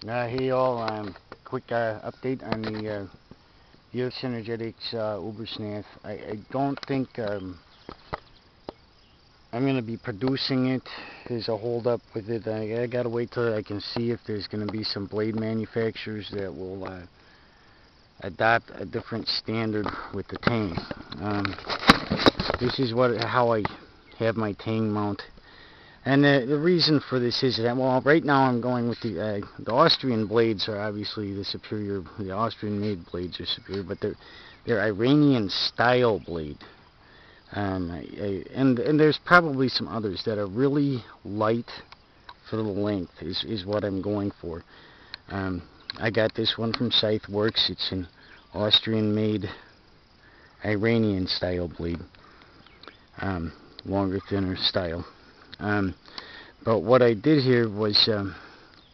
Hey all, quick update on the Synergetics UberSnath. I don't think I'm going to be producing it. There's a hold up with it. I got to wait till I can see if there's going to be some blade manufacturers that will adopt a different standard with the tang. This is how I have my tang mount. And the reason for this is that, well, right now I'm going with the Austrian blades are obviously the superior. The Austrian-made blades are superior, but they're Iranian-style blade. And there's probably some others that are really light for the length is what I'm going for. I got this one from Scytheworks. It's an Austrian-made Iranian-style blade, longer, thinner style. But what I did here was,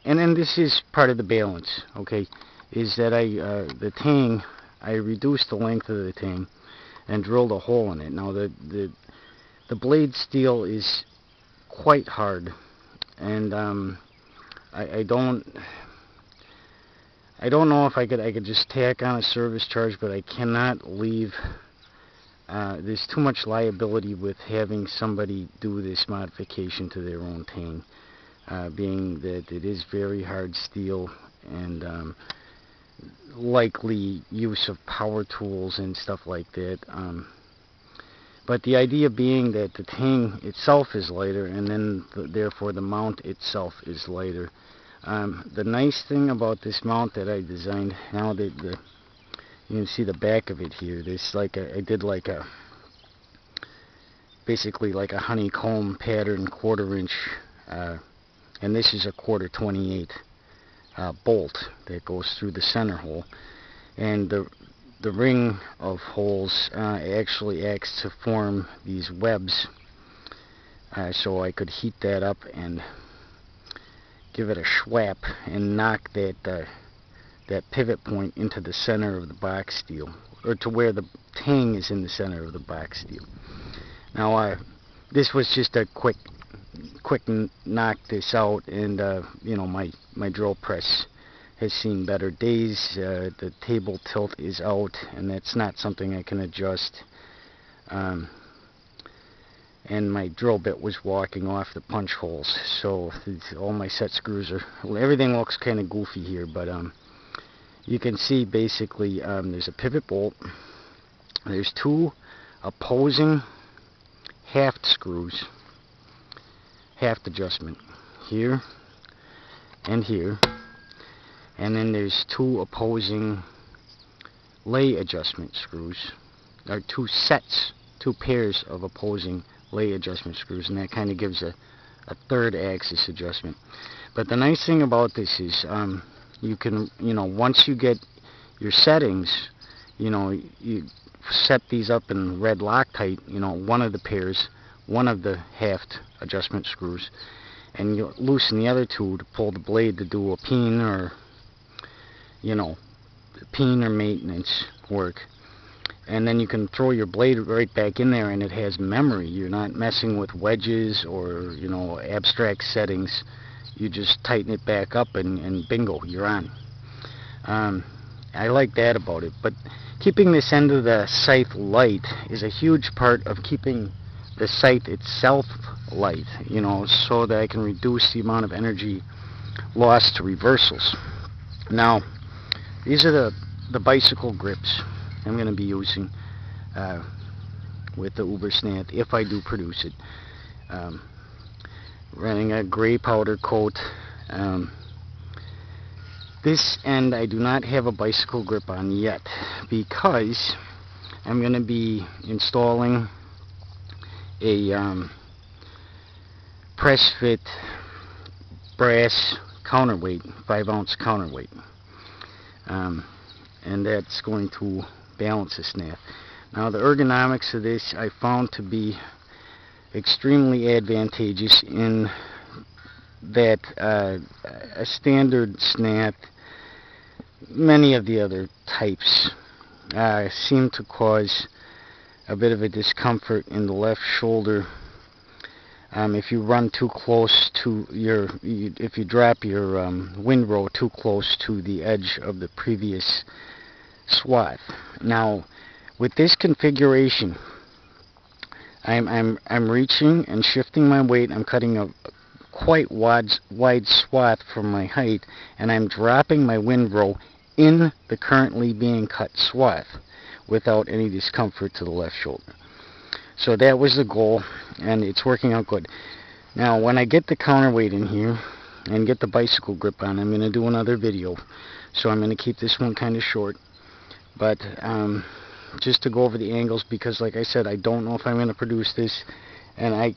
and this is part of the balance, okay, is that the tang, I reduced the length of the tang and drilled a hole in it. Now the blade steel is quite hard, and I don't know if I could just tack on a service charge, but I cannot leave. There's too much liability with having somebody do this modification to their own tang, being that it is very hard steel and likely use of power tools and stuff like that. But the idea being that the tang itself is lighter, and then therefore the mount itself is lighter. The nice thing about this mount that I designed, now that you can see the back of it here. There's I did basically like a honeycomb pattern, 1/4 inch, and this is a 1/4 28 bolt that goes through the center hole, and the ring of holes actually acts to form these webs, so I could heat that up and give it a schwap and knock that pivot point into the center of the box steel, or to where the tang is in the center of the box steel. Now, this was just a quick knock this out, and you know, my drill press has seen better days. The table tilt is out, and that's not something I can adjust. And my drill bit was walking off the punch holes, so all my set screws everything looks kind of goofy here, but you can see basically there's a pivot bolt. There's 2 opposing haft screws, haft adjustment here and here, and then there's 2 opposing lay adjustment screws, or 2 pairs of opposing lay adjustment screws, and that kind of gives a 3rd axis adjustment. But the nice thing about this is you can, once you get your settings, you set these up in red Loctite, one of the pairs, one of the haft adjustment screws, and you loosen the other 2 to pull the blade to do a peen or, maintenance work. And then you can throw your blade right back in there, and it has memory. You're not messing with wedges or, abstract settings. You just tighten it back up, and bingo, you're on. I like that about it. But keeping this end of the scythe light is a huge part of keeping the scythe itself light, so that I can reduce the amount of energy lost to reversals. Now, these are the bicycle grips I'm going to be using with the UberSnath if I do produce it. Running a gray powder coat. This end I do not have a bicycle grip on yet, because I'm going to be installing a press fit brass counterweight, 5-ounce counterweight, and that's going to balance the snath. Now, the ergonomics of this I found to be extremely advantageous in that a standard snath, many of the other types, seem to cause a bit of a discomfort in the left shoulder if you run too close to if you drop your windrow too close to the edge of the previous swath. Now, with this configuration, I'm reaching and shifting my weight. I'm cutting a quite wide swath from my height, and I'm dropping my windrow in the currently being cut swath without any discomfort to the left shoulder. So that was the goal, and it's working out good. Now, when I get the counterweight in here and get the bicycle grip on, I'm going to do another video. So I'm going to keep this one kind of short, but just to go over the angles, because like I said, I don't know if I'm going to produce this, and I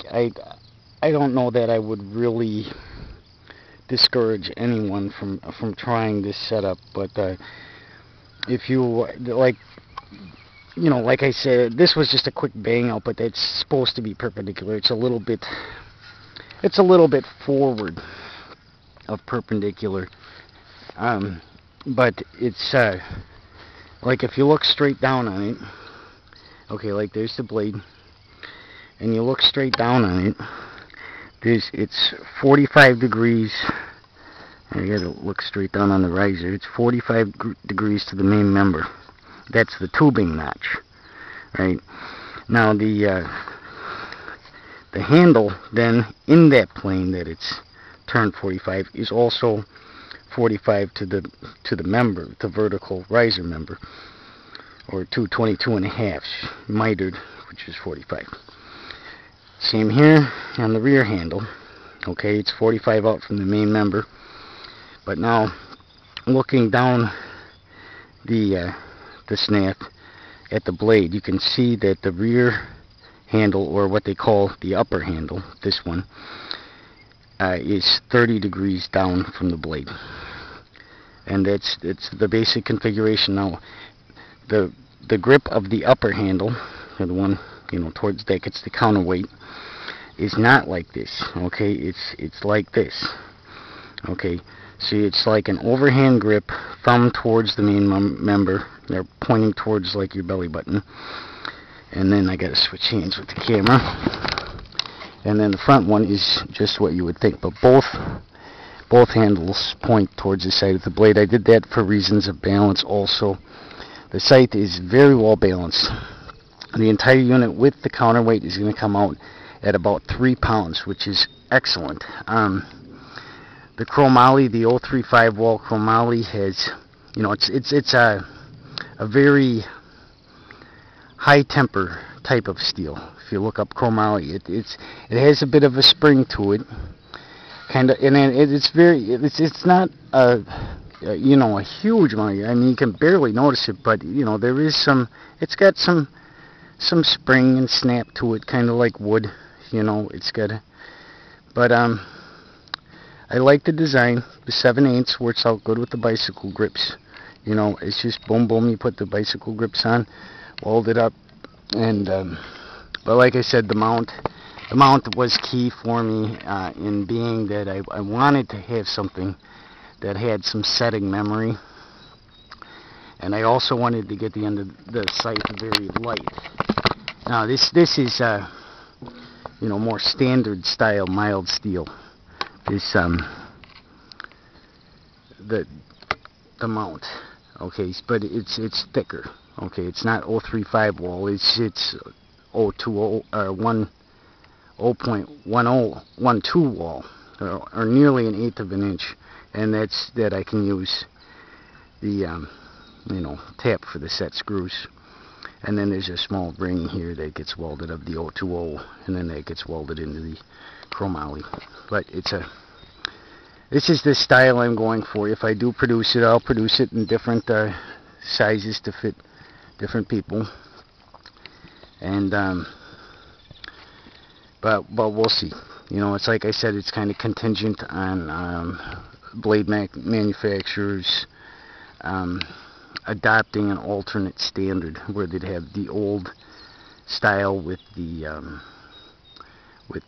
don't know that I would really discourage anyone from trying this setup. But if you like, you know, like I said, this was just a quick bang out, but it's supposed to be perpendicular. It's a little bit forward of perpendicular, but it's like if you look straight down on it, okay, like there's the blade, and you look straight down on it, it's 45 degrees. I gotta look straight down on the riser. It's 45 degrees to the main member. That's the tubing notch, right? Now the handle then in that plane that it's turned 45 is also 45 to the member, the vertical riser member, or 22.5 mitered, which is 45. Same here on the rear handle. Okay, it's 45 out from the main member, but now looking down the snath at the blade, you can see that the rear handle, or what they call the upper handle, this one, is 30 degrees down from the blade, and it's the basic configuration. Now, the grip of the upper handle, or the one, you know, towards that gets the counterweight, is not like this. Okay, it's like this. Okay, see, it's like an overhand grip, thumb towards the main member. They're pointing towards like your belly button. And then I gotta switch hands with the camera. And then the front one is just what you would think, but both handles point towards the side of the blade. I did that for reasons of balance also. The scythe is very well balanced. The entire unit with the counterweight is going to come out at about 3 pounds, which is excellent. The chromoly, the 035 wall chromoly, has, you know, it's a very high temper type of steel. If you look up chromoly, it has a bit of a spring to it, kind of, and it's not you know, a huge amount. I mean, you can barely notice it, but you know, there is some. It's got some spring and snap to it, kind of like wood. You know, it's got. But I like the design. The 7/8 works out good with the bicycle grips. You know, it's just boom, boom. You put the bicycle grips on, weld it up, and but like I said, the mount was key for me in being that I wanted to have something that had some setting memory, and I also wanted to get the end of the scythe very light. Now this is you know, more standard style mild steel. This the mount, okay, but it's thicker. Okay, it's not 035 wall. It's 020 0.1012 wall, or nearly 1/8 of an inch, and that I can use the you know, tap for the set screws. And then there's a small ring here that gets welded of the 020, and then that gets welded into the chromoly. But this is the style I'm going for. If I do produce it, I'll produce it in different sizes to fit different people. And but we'll see. You know, it's like I said, it's kind of contingent on blade manufacturers adopting an alternate standard where they'd have the old style with the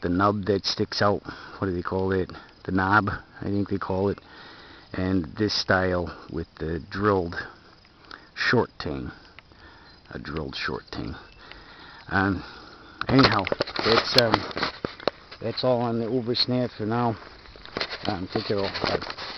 nub that sticks out. What do they call it? The knob, I think they call it. And this style with the drilled short tang, a drilled short tang. Anyhow, that's all on the UberSnath for now. Take care all. Bye.